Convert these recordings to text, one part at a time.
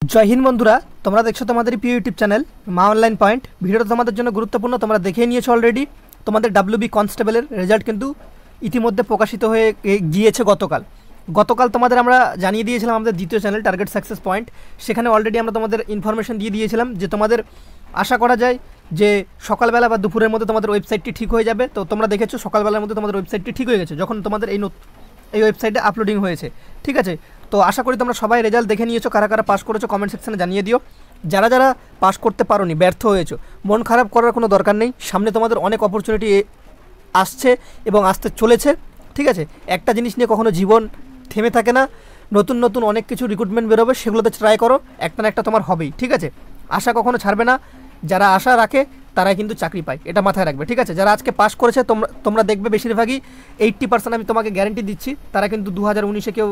जय हिंद बंधुरा তোমরা দেখছো তোমাদের প্রিয় ইউটিউব চ্যানেল মা অনলাইন পয়েন্ট। ভিডিওটা তোমাদের জন্য গুরুত্বপূর্ণ, তোমরা দেখে নিয়েছো অলরেডি। তোমাদের ডাব্লিউবি কনস্টেবলের রেজাল্ট কিন্তু ইতিমধ্যে প্রকাশিত হয়ে গিয়েছে গতকাল তোমাদের আমরা জানিয়ে দিয়েছিলাম আমাদের দ্বিতীয় চ্যানেল টার্গেট সাকসেস পয়েন্ট। সেখানে অলরেডি আমরা তোমাদের ইনফরমেশন দিয়ে দিয়েছিলাম যে তোমাদের আশা করা যায় যে সকালবেলা বা দুপুরের মধ্যে তোমাদের ওয়েবসাইটটি ঠিক হয়ে যাবে। তো তোমরা দেখেছো সকালবেলার মধ্যে তোমাদের ওয়েবসাইটটি ঠিক হয়ে গেছে যখন তোমাদের এই ওয়েবসাইটে আপলোডিং হয়েছে, ঠিক আছে। তো আশা করি তোমরা সবাই রেজাল্ট দেখে নিয়েছো, কারা কারা পাস করেছো কমেন্ট সেকশনে জানিয়ে দিও। যারা যারা পাস করতে পারোনি, ব্যর্থ হয়েছো, মন খারাপ করার কোনো দরকার নেই। সামনে তোমাদের অনেক অপরচুনিটি আসছে এবং আসতে চলেছে, ঠিক আছে। একটা জিনিস নিয়ে কখনো জীবন থেমে থাকে না, নতুন নতুন অনেক কিছু রিক্রুটমেন্ট বেরোবে, সেগুলোতে ট্রাই করো, একটা না একটা তোমার হবেই, ঠিক আছে। আশা কখনো ছাড়বে না, যারা আশা রাখে তারাই কিন্তু চাকরি পায়, এটা মাথায় রাখবে, ঠিক আছে। যারা আজকে পাস করেছে তোমরা দেখবে বেশিরভাগই 80% আমি তোমাকে গ্যারেন্টি দিচ্ছি তারা কিন্তু 2019-এ কেউ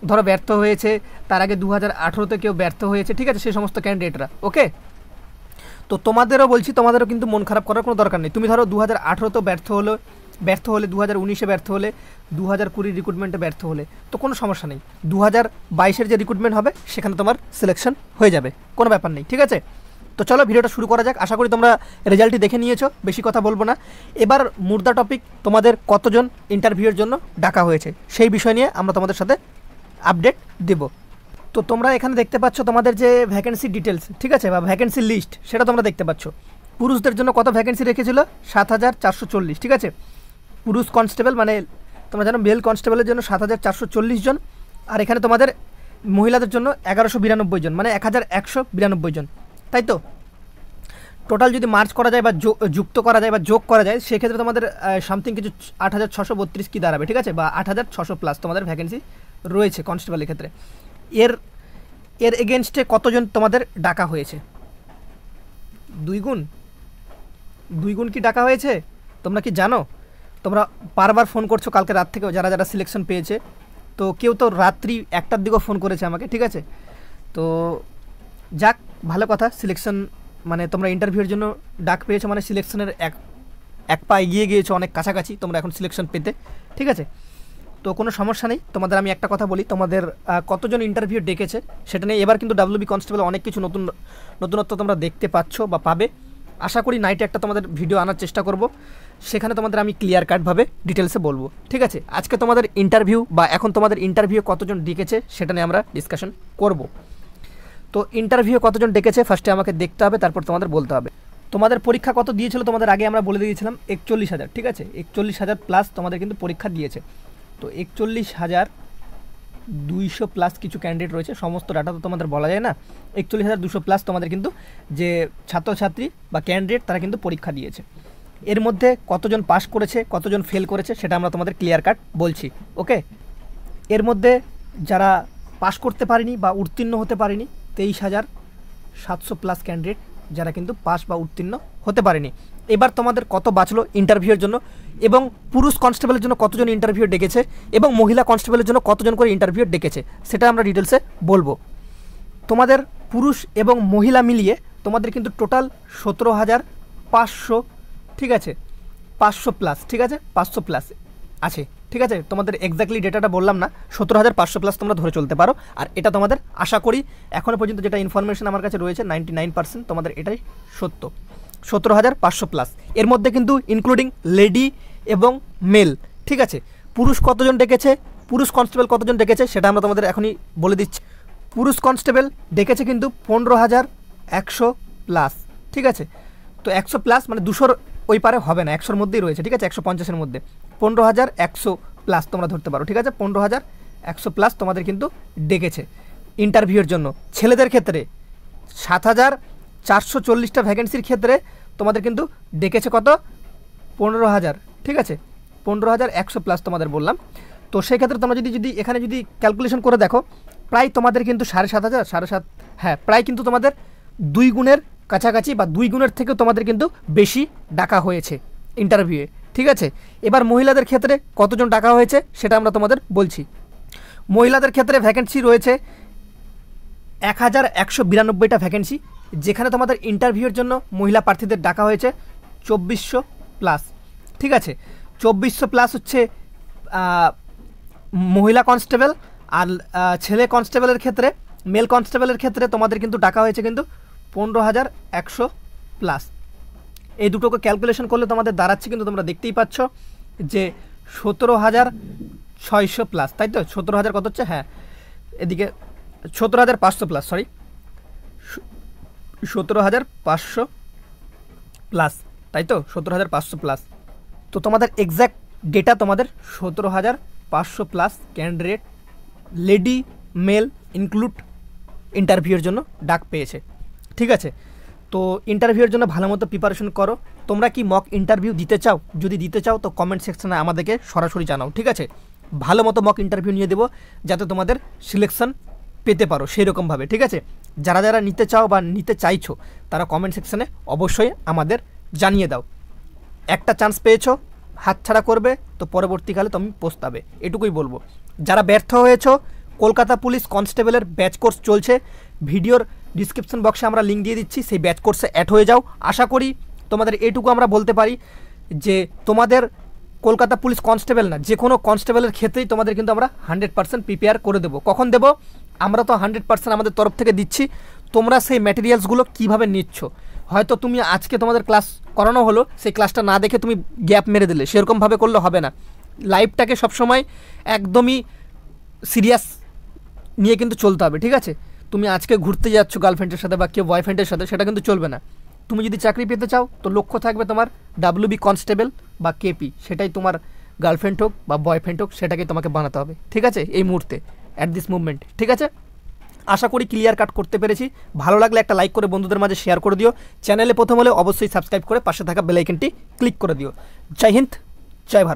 ধরো ব্যর্থ হয়েছে, তার আগে 2018-তে কেউ ব্যর্থ হয়েছে, ঠিক আছে, সেই সমস্ত ক্যান্ডিডেটরা, ওকে। তো তোমাদেরও বলছি, তোমাদেরও কিন্তু মন খারাপ করার কোনো দরকার নেই। তুমি ধরো 2018-তেও ব্যর্থ হলে 2019-এ ব্যর্থ হলে, 2020 রিক্রুটমেন্টে ব্যর্থ হলে, তো কোনো সমস্যা নেই। 2022-এর যে রিক্রুটমেন্ট হবে সেখানে তোমার সিলেকশন হয়ে যাবে, কোনো ব্যাপার নেই, ঠিক আছে। তো চলো ভিডিওটা শুরু করা যাক। আশা করি তোমরা রেজাল্টটি দেখে নিয়েছো, বেশি কথা বলবো না। এবার মুর্দা টপিক, তোমাদের কতজন ইন্টারভিউয়ের জন্য ডাকা হয়েছে সেই বিষয় নিয়ে আমরা তোমাদের সাথে আপডেট দেব। তো তোমরা এখানে দেখতে পাচ্ছ তোমাদের যে ভ্যাকেন্সি ডিটেলস, ঠিক আছে, বা ভ্যাকেন্সি লিস্ট, সেটা তোমরা দেখতে পাচ্ছ। পুরুষদের জন্য কত ভ্যাকেন্সি রেখেছিল? 7440, ঠিক আছে। পুরুষ কনস্টেবল মানে তোমরা জানো মেল কনস্টেবলের জন্য 7440 জন, আর এখানে তোমাদের মহিলাদের জন্য 1192 জন, মানে 1192 জন, তাই তো। টোটাল যদি মার্চ করা যায় বা যুক্ত করা যায় বা যোগ করা যায় সেক্ষেত্রে তোমাদের সামথিং কিছু 8632 কি দাঁড়াবে, ঠিক আছে, বা 8600 প্লাস তোমাদের ভ্যাকেন্সি রয়েছে কনস্টেবলের ক্ষেত্রে। এর এগেনস্টে কতজন তোমাদের ডাকা হয়েছে? দুই গুণ কি ডাকা হয়েছে? তোমরা কি জানো? তোমরা বারবার ফোন করছো কালকে রাত থেকে যারা যারা সিলেকশন পেয়েছে, তো কেউ তো রাত্রি 1টার দিকেও ফোন করেছে আমাকে, ঠিক আছে। তো যাক, ভালো কথা, সিলেকশন মানে তোমরা ইন্টারভিউর জন্য ডাক পেয়েছো, মানে সিলেকশনের এক পা এগিয়ে গিয়েছো, অনেক কাছাকাছি তোমরা এখন সিলেকশন পেতে, ঠিক আছে। তো কোনো সমস্যা নেই। তোমাদের আমি একটা কথা বলি, তোমাদের কতজন ইন্টারভিউ ডেকেছে সেটা নিয়ে এবার কিন্তু ডাব্লিউবি কনস্টেবল অনেক কিছু নতুনত্ব তোমরা দেখতে পাচ্ছ বা পাবে। আশা করি নাইটে একটা তোমাদের ভিডিও আনার চেষ্টা করব, সেখানে তোমাদের আমি ক্লিয়ার কাটভাবে ডিটেলসে বলবো, ঠিক আছে। আজকে তোমাদের ইন্টারভিউ বা এখন তোমাদের ইন্টারভিউ কতজন ডেকেছে সেটা নিয়ে আমরা ডিসকাশন করব। তো ইন্টারভিউ কতজন ডেকেছে ফার্স্টে আমাকে দেখতে হবে, তারপর তোমাদের বলতে হবে। তোমাদের পরীক্ষা কত দিয়েছিল তোমাদের আগে আমরা বলে দিয়েছিলাম 41,000, ঠিক আছে। 41,000 প্লাস তোমাদের কিন্তু পরীক্ষা দিয়েছে। তো 41,200 প্লাস কিছু ক্যান্ডিডেট রয়েছে, সমস্ত ডাটা তো তোমাদের বলা যায় না। 41,200 প্লাস তোমাদের কিন্তু যে ছাত্রছাত্রী বা ক্যান্ডিডেট তারা কিন্তু পরীক্ষা দিয়েছে। এর মধ্যে কতজন পাস করেছে কতজন ফেল করেছে সেটা আমরা তোমাদের ক্লিয়ার কাট বলছি, ওকে। এর মধ্যে যারা পাস করতে পারেনি বা উত্তীর্ণ হতে পারেনি 23,700 প্লাস ক্যান্ডিডেট যারা কিন্তু পাস বা উত্তীর্ণ হতে পারেনি। এবার তোমাদের কত বাঁচলো ইন্টারভিউয়ের জন্য, এবং পুরুষ কনস্টেবলের জন্য কতজন ইন্টারভিউ ডেকেছে এবং মহিলা কনস্টেবলের জন্য কতজন করে ইন্টারভিউ ডেকেছে সেটা আমরা ডিটেলসে বলবো। তোমাদের পুরুষ এবং মহিলা মিলিয়ে তোমাদের কিন্তু টোটাল 17,500, ঠিক আছে, 500 প্লাস, ঠিক আছে, 500 প্লাস আছে, ঠিক আছে। তোমাদের এক্স্যাক্টলি ডেটাটা বললাম না, 17,500 প্লাস তোমরা ধরে চলতে পারো। আর এটা তোমাদের আশা করি এখনও পর্যন্ত যেটা ইনফরমেশন আমার কাছে রয়েছে 99% তোমাদের এটাই সত্য, 17,500 প্লাস। এর মধ্যে কিন্তু ইনক্লুডিং লেডি এবং মেল, ঠিক আছে। পুরুষ কতজন ডেকেছে, পুরুষ কনস্টেবল কতজন ডেকেছে সেটা আমরা তোমাদের এখনই বলে দিচ্ছি। পুরুষ কনস্টেবল ডেকেছে কিন্তু 15,100 প্লাস, ঠিক আছে। তো 100 প্লাস মানে 200-র ওই পারে হবে না, 100-র মধ্যেই রয়েছে, ঠিক আছে, 150-এর মধ্যে। 15,100 প্লাস তোমরা ধরতে পারো, ঠিক আছে। 15,100 প্লাস তোমাদের কিন্তু ডেকেছে ইন্টারভিউয়ের জন্য। ছেলেদের ক্ষেত্রে 7,440টা ভ্যাকেন্সির ক্ষেত্রে তোমাদের কিন্তু ডেকেছে কত? 15,000, ঠিক আছে, 15,100 প্লাস তোমাদের বললাম। তো সেক্ষেত্রে তোমরা যদি এখানে যদি ক্যালকুলেশন করে দেখো, প্রায় তোমাদের কিন্তু 7,500, হ্যাঁ, প্রায় কিন্তু তোমাদের 2 গুণের কাছাকাছি বা 2 গুণের থেকেও তোমাদের কিন্তু বেশি ডাকা হয়েছে ইন্টারভিউয়ে, ঠিক আছে। এবার মহিলাদের ক্ষেত্রে কতজন ডাকা হয়েছে সেটা আমরা তোমাদের বলছি। মহিলাদের ক্ষেত্রে ভ্যাকেন্সি রয়েছে 1,192টা ভ্যাকেন্সি, যেখানে তোমাদের ইন্টারভিউয়ের জন্য মহিলা প্রার্থীদের ডাকা হয়েছে 2,400 প্লাস, ঠিক আছে। 2,400 প্লাস হচ্ছে মহিলা কনস্টেবল, আর ছেলে কনস্টেবলের ক্ষেত্রে মেল কনস্টেবলের ক্ষেত্রে তোমাদের কিন্তু ডাকা হয়েছে কিন্তু 15,100 প্লাস। এই দুটোকে ক্যালকুলেশন করলে তোমাদের দাঁড়াচ্ছে কিন্তু তোমরা দেখতেই পাচ্ছ যে 17,600 প্লাস, তাই তো? 17,000 কত হচ্ছে? হ্যাঁ, এদিকে 17,500 প্লাস, সরি 17,500 প্লাস, তাই তো? 17,500 প্লাস। তো তোমাদের এক্স্যাক্ট ডেটা তোমাদের 17,500 plus candidate lady male include ইন্টারভিউয়ের জন্য ডাক পেয়েছে, ঠিক আছে? তো ইন্টারভিউয়ের জন্য ভালো মতো প্রিপারেশন করো। তোমরা কি মক ইন্টারভিউ দিতে চাও? যদি দিতে চাও তো কমেন্ট সেকশনে আমাদেরকে সরাসরি জানাও, ঠিক আছে? ভালো মতো মক ইন্টারভিউ নিয়ে দেবো যাতে তোমাদের সিলেকশন পেতে পারো সেই রকমভাবে, ঠিক আছে? যারা যারা নিতে চাও বা নিতে চাইছো তারা কমেন্ট সেকশনে অবশ্যই আমাদের জানিয়ে দাও। একটা চান্স পেয়েছো, হাতছাড়া করবে তো পরবর্তীকালে তুমি পস্তাবে, এটুকুই বলবো। যারা ব্যর্থ হয়েছো, কলকাতা পুলিশ কনস্টেবলের ব্যাচ কোর্স চলছে, ভিডিওর ডিসক্রিপশন বক্সে আমরা লিঙ্ক দিয়ে দিচ্ছি, সেই ব্যাচ কোর্সে অ্যাড হয়ে যাও। আশা করি তোমাদের এটুকু আমরা বলতে পারি যে তোমাদের কলকাতা পুলিশ কনস্টেবল না, যে কোনো কনস্টেবলের ক্ষেত্রেই তোমাদের কিন্তু আমরা 100% প্রিপেয়ার করে দেবো। কখন দেবো? আমরা তো 100% আমাদের তরফ থেকে দিচ্ছি। তোমরা সেই ম্যাটেরিয়ালসগুলো কীভাবে নিচ্ছ, হয়তো তুমি আজকে তোমাদের ক্লাস করানো হলো, সেই ক্লাসটা না দেখে তুমি গ্যাপ মেরে দিলে, সেরকমভাবে করলে হবে না। লাইফটাকে সবসময় একদমই সিরিয়াস নিয়ে কিন্তু চলতে হবে, ঠিক আছে? তুমি আজকে ঘুরতে যাচ্ছ গার্লফ্রেন্ডের সাথে বা কেউ বয়ফ্রেন্ডের সাথে, সেটা কিন্তু চলবে না। তুমি যদি চাকরি পেতে চাও তো লক্ষ্য থাকবে তোমার WB কনস্টেবল বা KP, সেটাই তোমার গার্লফ্রেন্ড হোক বা বয়ফ্রেন্ড হোক, সেটাকে তোমাকে বানাতে হবে, ঠিক আছে? এই মুহূর্তে, অ্যাট দিস মুভমেন্ট, ঠিক আছে? আশা করি ক্লিয়ার কাট করতে পেরেছি। ভালো লাগলে একটা লাইক করে বন্ধুদের মাঝে শেয়ার করে দিও। চ্যানেলে প্রথম হলে অবশ্যই সাবস্ক্রাইব করে পাশে থাকা বেল আইকনটি ক্লিক করে দিও। জয় হিন্দ, জয় ভারত।